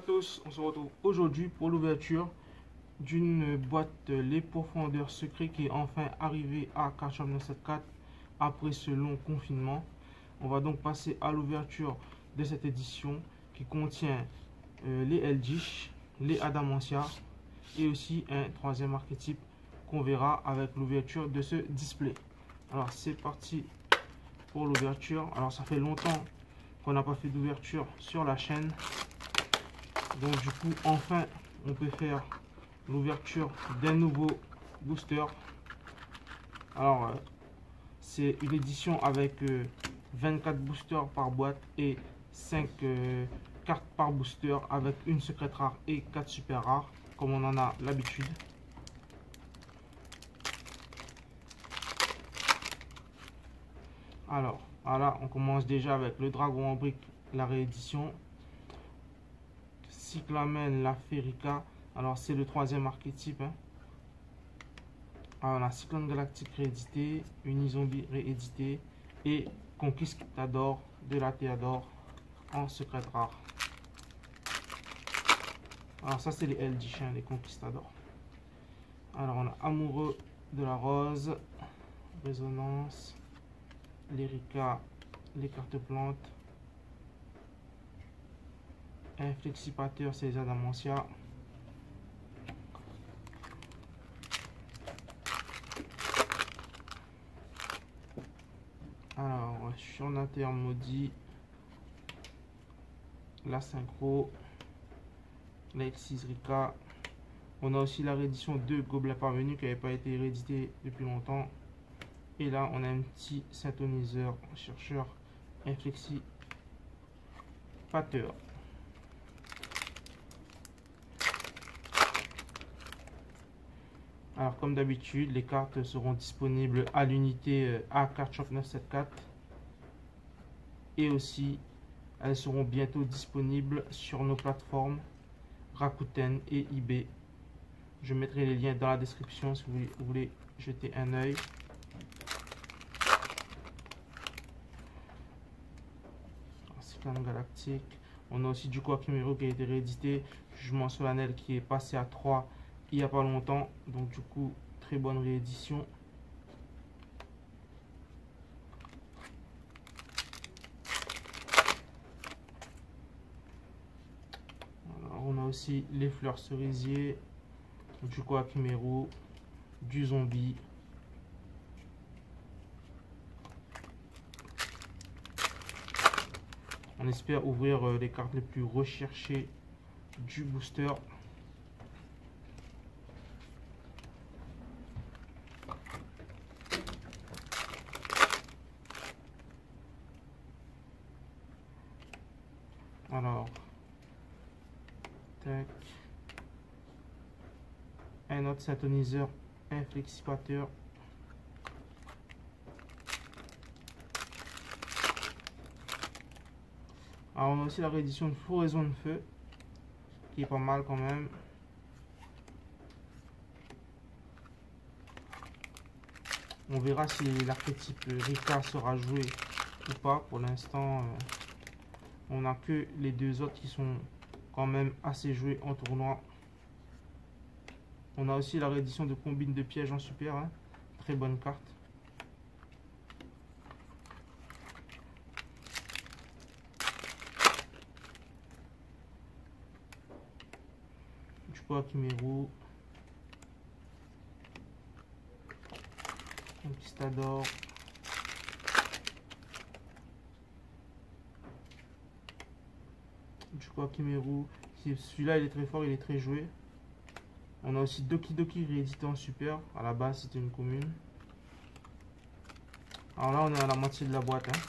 à tous, on se retrouve aujourd'hui pour l'ouverture d'une boîte Les Profondeurs Secrets qui est enfin arrivée à Cardshop 974 après ce long confinement. On va donc passer à l'ouverture de cette édition qui contient les Eldish, les Adamantia et aussi un troisième archétype qu'on verra avec l'ouverture de ce display. Alors c'est parti pour l'ouverture. Alors ça fait longtemps qu'on n'a pas fait d'ouverture sur la chaîne. Donc du coup, enfin, on peut faire l'ouverture d'un nouveau booster. Alors, c'est une édition avec 24 boosters par boîte et 5 cartes par booster avec une secrète rare et 4 super rares, comme on en a l'habitude. Alors, voilà, on commence déjà avec le dragon en brique, la réédition. Cyclamen, la Ferica. Alors, c'est le troisième archétype. Hein. Alors, la Cyclone Galactique réédité, Unizombie réédité et Conquistador de la Théodore en secrète rare. Alors, ça, c'est les Eldish, hein, les Conquistadors. Alors, on a Amoureux de la Rose, Résonance, Lyrica, les cartes plantes. Inflexipateur, c'est les Adamantia. Alors, Surnater maudit, la Synchro, la Exisrica. On a aussi la réédition de Gobelin Parvenu qui n'avait pas été réédité depuis longtemps. Et là, on a un petit synthoniseur chercheur inflexipateur. Alors comme d'habitude, les cartes seront disponibles à l'unité à Cardshop 974 et aussi elles seront bientôt disponibles sur nos plateformes Rakuten et eBay. Je mettrai les liens dans la description si vous voulez jeter un œil. Cyclone Galactique. On a aussi du Quackimero qui a été réédité. Jugement solennel qui est passé à 3 il n'y a pas longtemps. Donc du coup, très bonne réédition. Alors, on a aussi les fleurs cerisiers, du Quackimero, du zombie. On espère ouvrir les cartes les plus recherchées du booster. Alors, tac. Un autre synthoniseur inflexipateur. Alors, on a aussi la réédition de Floraison de Feu, qui est pas mal quand même. On verra si l'archétype Rika sera joué ou pas. Pour l'instant, on n'a que les deux autres qui sont quand même assez joués en tournoi. On a aussi la réédition de Combine de Pièges en super. Hein. Très bonne carte. Du Quackimero. Conquistador. Du Quackimero. Celui-là, il est très fort, il est très joué. On a aussi Doki Doki réédité en super. À la base, c'était une commune. Alors là, on est à la moitié de la boîte. Hein.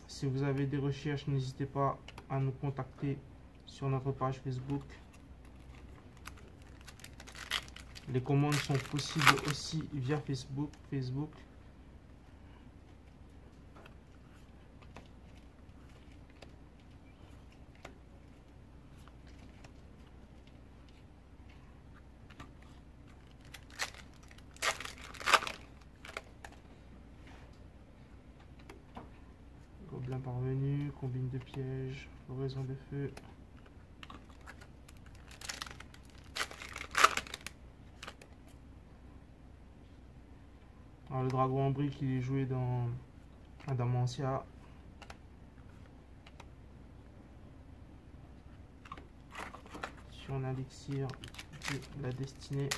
Si vous avez des recherches, n'hésitez pas à nous contacter sur notre page Facebook. Les commandes sont possibles aussi via Facebook. Bien parvenu, combine de pièges, floraison de feu. Alors, le dragon en brique, il est joué dans Adamantia. Sur un élixir de la destinée.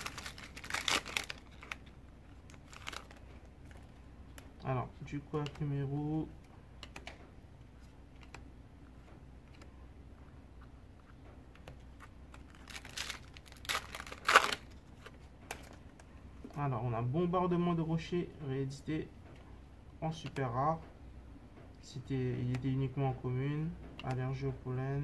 Alors, du Quaquemero. Alors, on a bombardement de rochers réédité en super rare. Il était uniquement en commune. Allergie au pollen.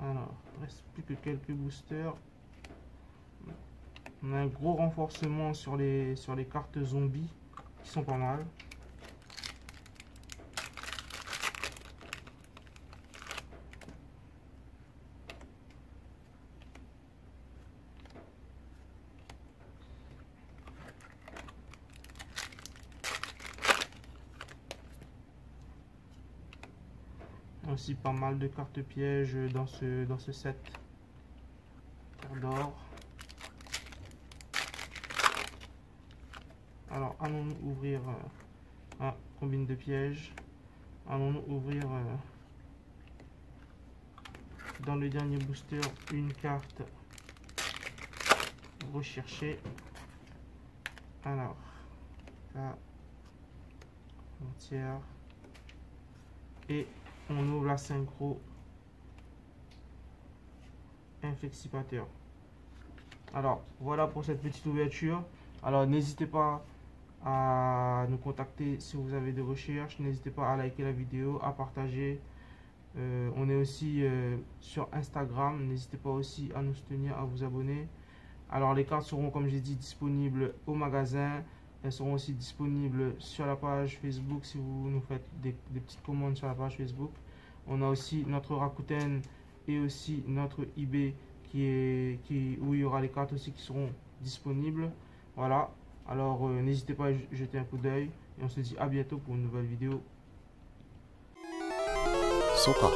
Alors, il reste plus que quelques boosters. On a un gros renforcement sur les cartes zombies qui sont pas mal. Aussi pas mal de cartes pièges dans ce set. Terre d'or. Alors, allons-nous ouvrir combine de pièges. Allons-nous ouvrir dans le dernier booster une carte recherchée. Alors, la frontière. Et on ouvre la synchro inflexipateur. Alors, voilà pour cette petite ouverture. Alors, n'hésitez pas à nous contacter si vous avez des recherches. N'hésitez pas à liker la vidéo, à partager. On est aussi sur Instagram. N'hésitez pas aussi à nous soutenir, à vous abonner. Alors, les cartes seront, comme j'ai dit, disponibles au magasin. Elles seront aussi disponibles sur la page Facebook si vous nous faites des petites commandes sur la page Facebook. On a aussi notre Rakuten et aussi notre eBay où il y aura les cartes aussi qui seront disponibles. Voilà. Alors n'hésitez pas à jeter un coup d'œil et on se dit à bientôt pour une nouvelle vidéo. Soka.